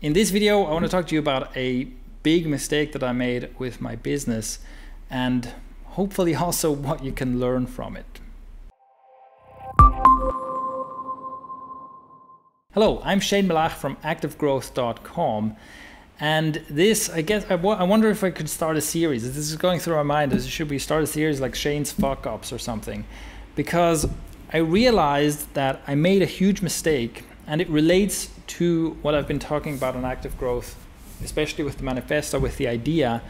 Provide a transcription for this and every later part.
In this video, I want to talk to you about a big mistake that I made with my business and hopefully also what you can learn from it. Hello, I'm Shane Malach from activegrowth.com. And this, I wonder if I could start a series. This is going through my mind. Should we start a series like Shane's Fuck Ups or something? Because I realized that I made a huge mistake, and it relates to what I've been talking about on Active Growth, especially with the manifesto, with the idea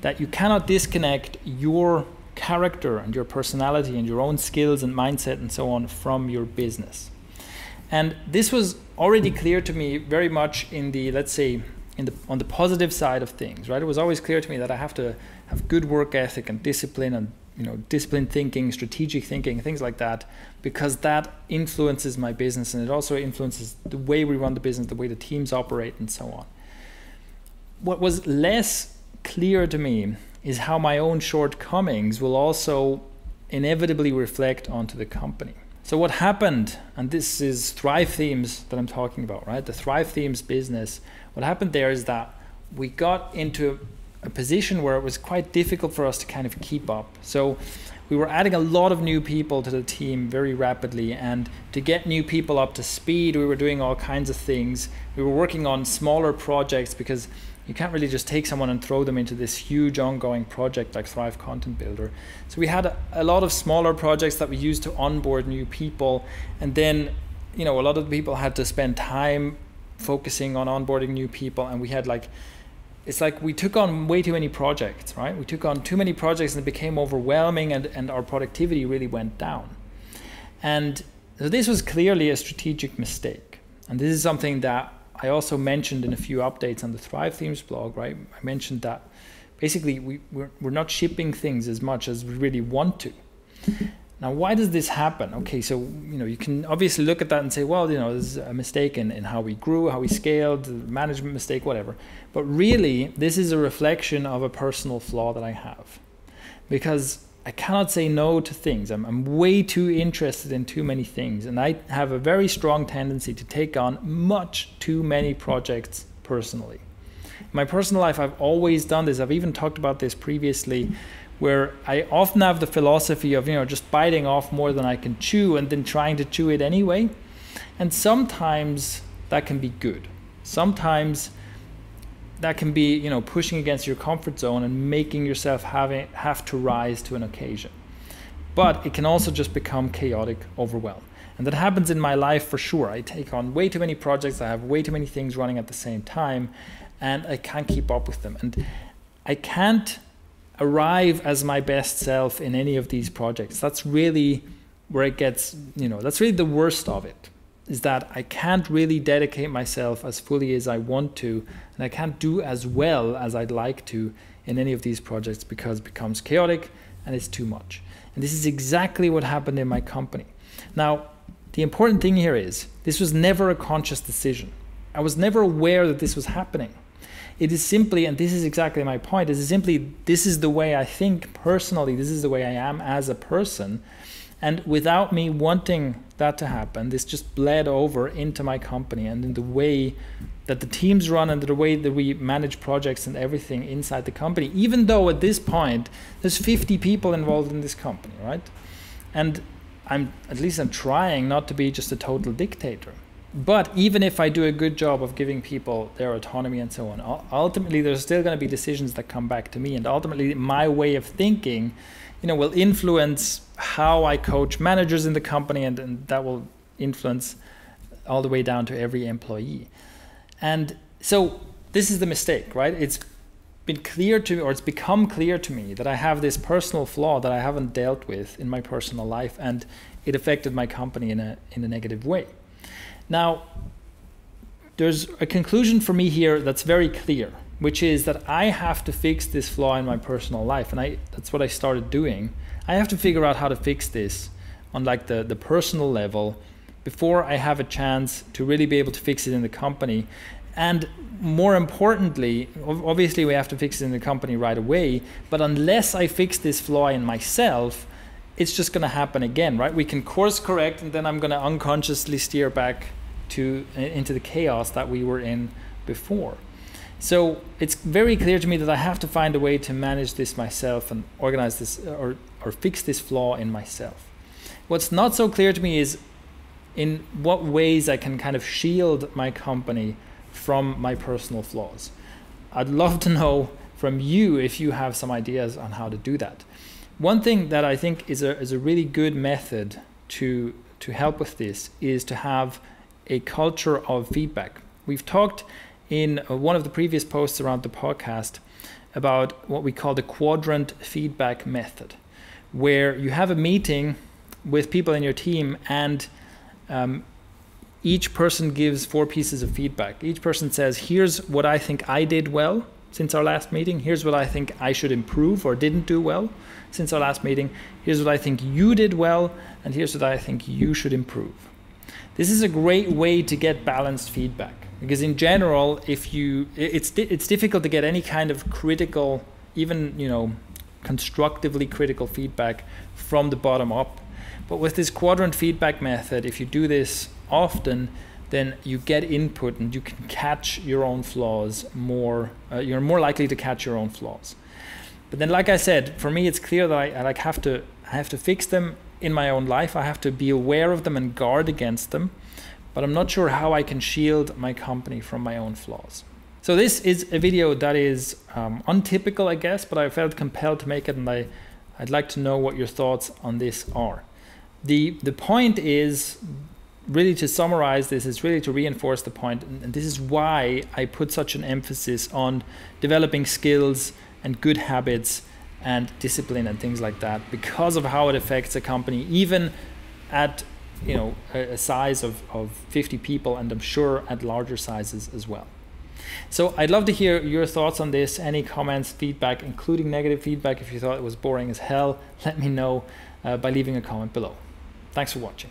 that you cannot disconnect your character and your personality and your own skills and mindset and so on from your business. And this was already clear to me very much in the, let's say, on the positive side of things, right? It was always clear to me that I have to have good work ethic and discipline and disciplined thinking, strategic thinking, things like that, because that influences my business, and it also influences the way we run the business, the way the teams operate, and so on. What was less clear to me is how my own shortcomings will also inevitably reflect onto the company. So what happened, and this is Thrive Themes that I'm talking about, right? The Thrive Themes business. What happened there is that we got into a position where it was quite difficult for us to kind of keep up. So we were adding a lot of new people to the team very rapidly, and to get new people up to speed, we were doing all kinds of things. We were working on smaller projects because you can't really just take someone and throw them into this huge ongoing project like Thrive Content Builder. So we had a lot of smaller projects that we used to onboard new people, and then a lot of the people had to spend time focusing on onboarding new people, and we had it's like we took on way too many projects, right? We took on too many projects and it became overwhelming, and our productivity really went down. And so this was clearly a strategic mistake. And this is something that I also mentioned in a few updates on the Thrive Themes blog, right? I mentioned that basically we're not shipping things as much as we really want to. Now, why does this happen? Okay, so you can obviously look at that and say, well, this is a mistake in how we grew, how we scaled, management mistake, whatever. But really, this is a reflection of a personal flaw that I have, because I cannot say no to things. I'm way too interested in too many things, and I have a very strong tendency to take on much too many projects personally. In my personal life, I've always done this. I've even talked about this previously, where I often have the philosophy of just biting off more than I can chew and then trying to chew it anyway. And sometimes that can be good. Sometimes that can be pushing against your comfort zone and making yourself have to rise to an occasion. But it can also just become chaotic overwhelm. And that happens in my life for sure. I take on way too many projects, I have way too many things running at the same time, and I can't keep up with them. And I can't arrive as my best self in any of these projects. That's really where it gets, that's really the worst of it, is that I can't really dedicate myself as fully as I want to, and I can't do as well as I'd like to in any of these projects because it becomes chaotic and it's too much. And this is exactly what happened in my company. Now, the important thing here is this was never a conscious decision. I was never aware that this was happening. It is simply, and this is exactly my point, this is the way I think personally, this is the way I am as a person. And without me wanting that to happen, this just bled over into my company and in the way that the teams run and the way that we manage projects and everything inside the company, even though at this point, there's 50 people involved in this company, right? And I'm trying not to be just a total dictator. But even if I do a good job of giving people their autonomy and so on, ultimately there's still going to be decisions that come back to me, and ultimately my way of thinking, will influence how I coach managers in the company, and that will influence all the way down to every employee. And so this is the mistake, right? It's been clear to me, or it's become clear to me, that I have this personal flaw that I haven't dealt with in my personal life, and it affected my company in a negative way. Now, there's a conclusion for me here that's very clear, which is that I have to fix this flaw in my personal life, and that's what I started doing. I have to figure out how to fix this on the personal level before I have a chance to really be able to fix it in the company. And more importantly, obviously we have to fix it in the company right away, but unless I fix this flaw in myself, it's just going to happen again, right? We can course correct, and then I'm going to unconsciously steer back into the chaos that we were in before. So it's very clear to me that I have to find a way to manage this myself and organize this or fix this flaw in myself. What's not so clear to me is in what ways I can kind of shield my company from my personal flaws. I'd love to know from you if you have some ideas on how to do that. One thing that I think is a really good method to help with this is to have a culture of feedback. We've talked in one of the previous posts around the podcast about what we call the quadrant feedback method, where you have a meeting with people in your team and each person gives 4 pieces of feedback. Each person says, here's what I think I did well since our last meeting. Here's what I think I should improve or didn't do well since our last meeting. Here's what I think you did well, and here's what I think you should improve. This is a great way to get balanced feedback, because in general, it's difficult to get any kind of critical, even constructively critical feedback from the bottom up. But with this quadrant feedback method, if you do this often, then you get input and you can catch your own flaws more. You're more likely to catch your own flaws. But then, like I said, for me, it's clear that I have to fix them in my own life. I have to be aware of them and guard against them. But I'm not sure how I can shield my company from my own flaws. So this is a video that is untypical, I guess, but I felt compelled to make it, and I'd like to know what your thoughts on this are. The point is, really to summarize this, is really to reinforce the point, and this is why I put such an emphasis on developing skills and good habits and discipline and things like that, because of how it affects a company, even at a size of 50 people, and I'm sure at larger sizes as well. So I'd love to hear your thoughts on this, any comments, feedback, including negative feedback. If you thought it was boring as hell, let me know by leaving a comment below. Thanks for watching.